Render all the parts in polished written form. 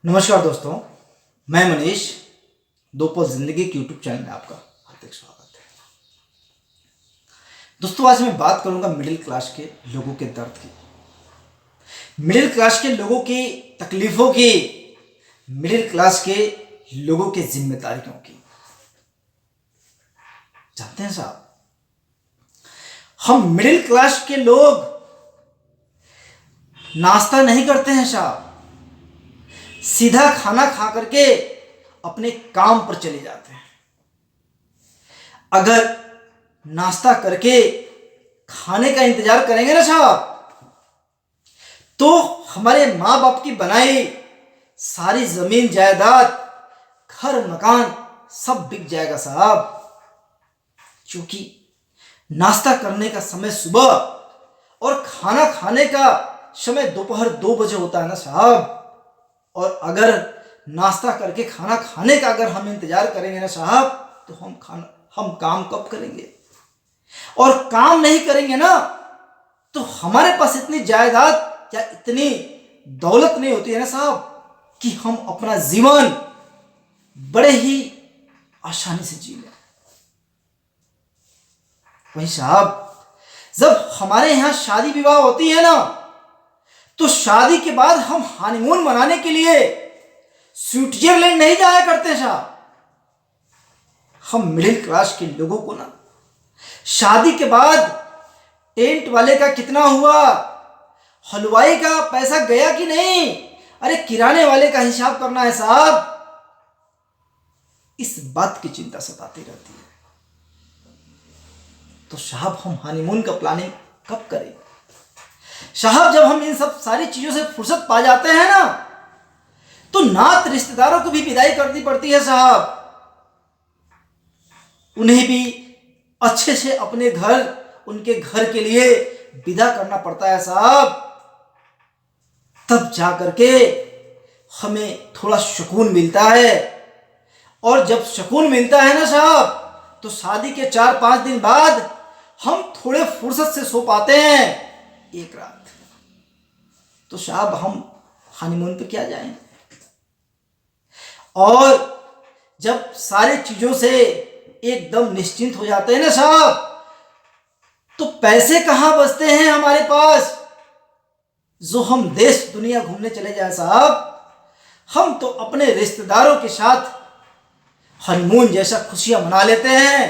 नमस्कार दोस्तों, मैं मनीष। दो पल जिंदगी के यूट्यूब चैनल में आपका हार्दिक स्वागत है। दोस्तों, आज मैं बात करूंगा मिडिल क्लास के लोगों के दर्द की, मिडिल क्लास के लोगों की तकलीफों की, मिडिल क्लास के लोगों की जिम्मेदारियों की। जानते हैं साहब, हम मिडिल क्लास के लोग नाश्ता नहीं करते हैं साहब, सीधा खाना खा करके अपने काम पर चले जाते हैं। अगर नाश्ता करके खाने का इंतजार करेंगे ना साहब, तो हमारे माँ बाप की बनाई सारी जमीन जायदाद, घर मकान सब बिक जाएगा साहब। क्योंकि नाश्ता करने का समय सुबह और खाना खाने का समय दोपहर 2 बजे होता है ना साहब। और अगर नाश्ता करके खाना खाने का अगर हम इंतजार करेंगे ना साहब, तो हम काम कब करेंगे? और काम नहीं करेंगे ना, तो हमारे पास इतनी जायदाद या इतनी दौलत नहीं होती है ना साहब कि हम अपना जीवन बड़े ही आसानी से जी लें। वही साहब, जब हमारे यहाँ शादी विवाह होती है ना, तो शादी के बाद हम हनीमून मनाने के लिए स्विट्जरलैंड नहीं जाया करते साहब। हम मिडिल क्लास के लोगों को ना, शादी के बाद टेंट वाले का कितना हुआ, हलवाई का पैसा गया कि नहीं, अरे किराने वाले का हिसाब करना है साहब। इस बात की चिंता सताती रहती है। तो साहब, हम हनीमून का प्लानिंग कब करें साहब? जब हम इन सब सारी चीजों से फुर्सत पा जाते हैं ना, तो नात रिश्तेदारों को भी विदाई करनी पड़ती है साहब। उन्हें भी अच्छे से अपने घर, उनके घर के लिए विदा करना पड़ता है साहब। तब जाकर के हमें थोड़ा सुकून मिलता है। और जब सुकून मिलता है ना साहब, तो शादी के 4-5 दिन बाद हम थोड़े फुर्सत से सो पाते हैं एक रात। तो साहब, हम हनीमून पे क्या जाएं? और जब सारी चीजों से एकदम निश्चिंत हो जाते हैं ना साहब, तो पैसे कहां बचते हैं हमारे पास जो हम देश दुनिया घूमने चले जाए साहब। हम तो अपने रिश्तेदारों के साथ हनीमून जैसा खुशियां मना लेते हैं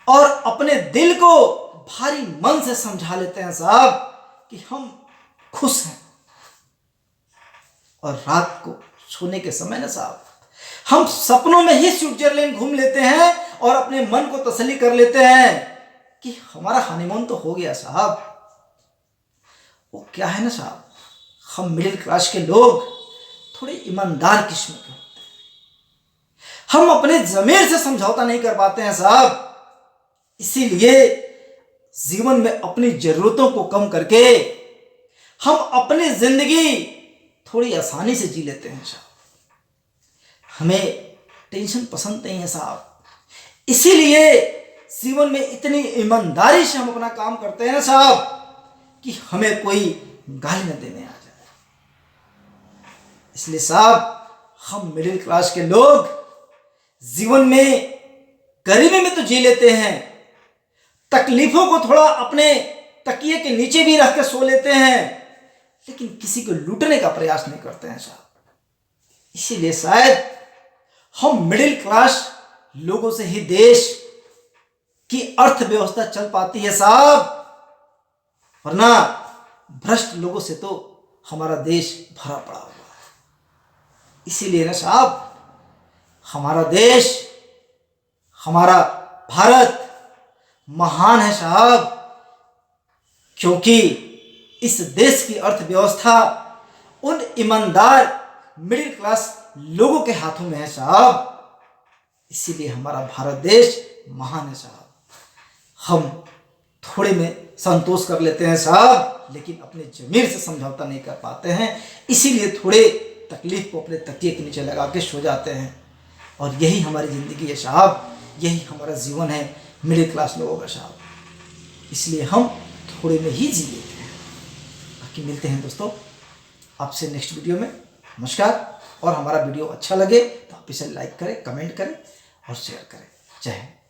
और अपने दिल को भारी मन से समझा लेते हैं साहब कि हम खुश हैं। और रात को सोने के समय ना साहब, हम सपनों में ही स्विट्जरलैंड घूम लेते हैं और अपने मन को तसल्ली कर लेते हैं कि हमारा हनीमून तो हो गया साहब। वो क्या है ना साहब, हम मिडिल क्लास के लोग थोड़े ईमानदार किस्म के होते हैं। हम अपने ज़मीर से समझौता नहीं कर पाते हैं साहब। इसीलिए जीवन में अपनी जरूरतों को कम करके हम अपनी जिंदगी थोड़ी आसानी से जी लेते हैं साहब। हमें टेंशन पसंद नहीं है साहब। इसीलिए जीवन में इतनी ईमानदारी से हम अपना काम करते हैं ना साहब कि हमें कोई गाली न देने आ जाए। इसलिए साहब, हम मिडिल क्लास के लोग जीवन में गरीबी में तो जी लेते हैं, तकलीफों को थोड़ा अपने तकिए के नीचे भी रख के सो लेते हैं, लेकिन किसी को लूटने का प्रयास नहीं करते हैं साहब। इसीलिए शायद हम मिडिल क्लास लोगों से ही देश की अर्थव्यवस्था चल पाती है साहब, वरना भ्रष्ट लोगों से तो हमारा देश भरा पड़ा हुआ है। इसीलिए ना साहब, हमारा देश, हमारा भारत महान है साहब, क्योंकि इस देश की अर्थव्यवस्था उन ईमानदार मिडिल क्लास लोगों के हाथों में है साहब। इसीलिए हमारा भारत देश महान है साहब। हम थोड़े में संतोष कर लेते हैं साहब, लेकिन अपने ज़मीर से समझौता नहीं कर पाते हैं। इसीलिए थोड़े तकलीफ को अपने तकिए के नीचे लगा के सो जाते हैं। और यही हमारी ज़िंदगी है साहब, यही हमारा जीवन है मिडिल क्लास लोगों का साहब। इसलिए हम थोड़े में ही जी लेते हैं। बाकी मिलते हैं दोस्तों आपसे नेक्स्ट वीडियो में। नमस्कार। और हमारा वीडियो अच्छा लगे तो आप इसे लाइक करें, कमेंट करें और शेयर करें। जय हिंद।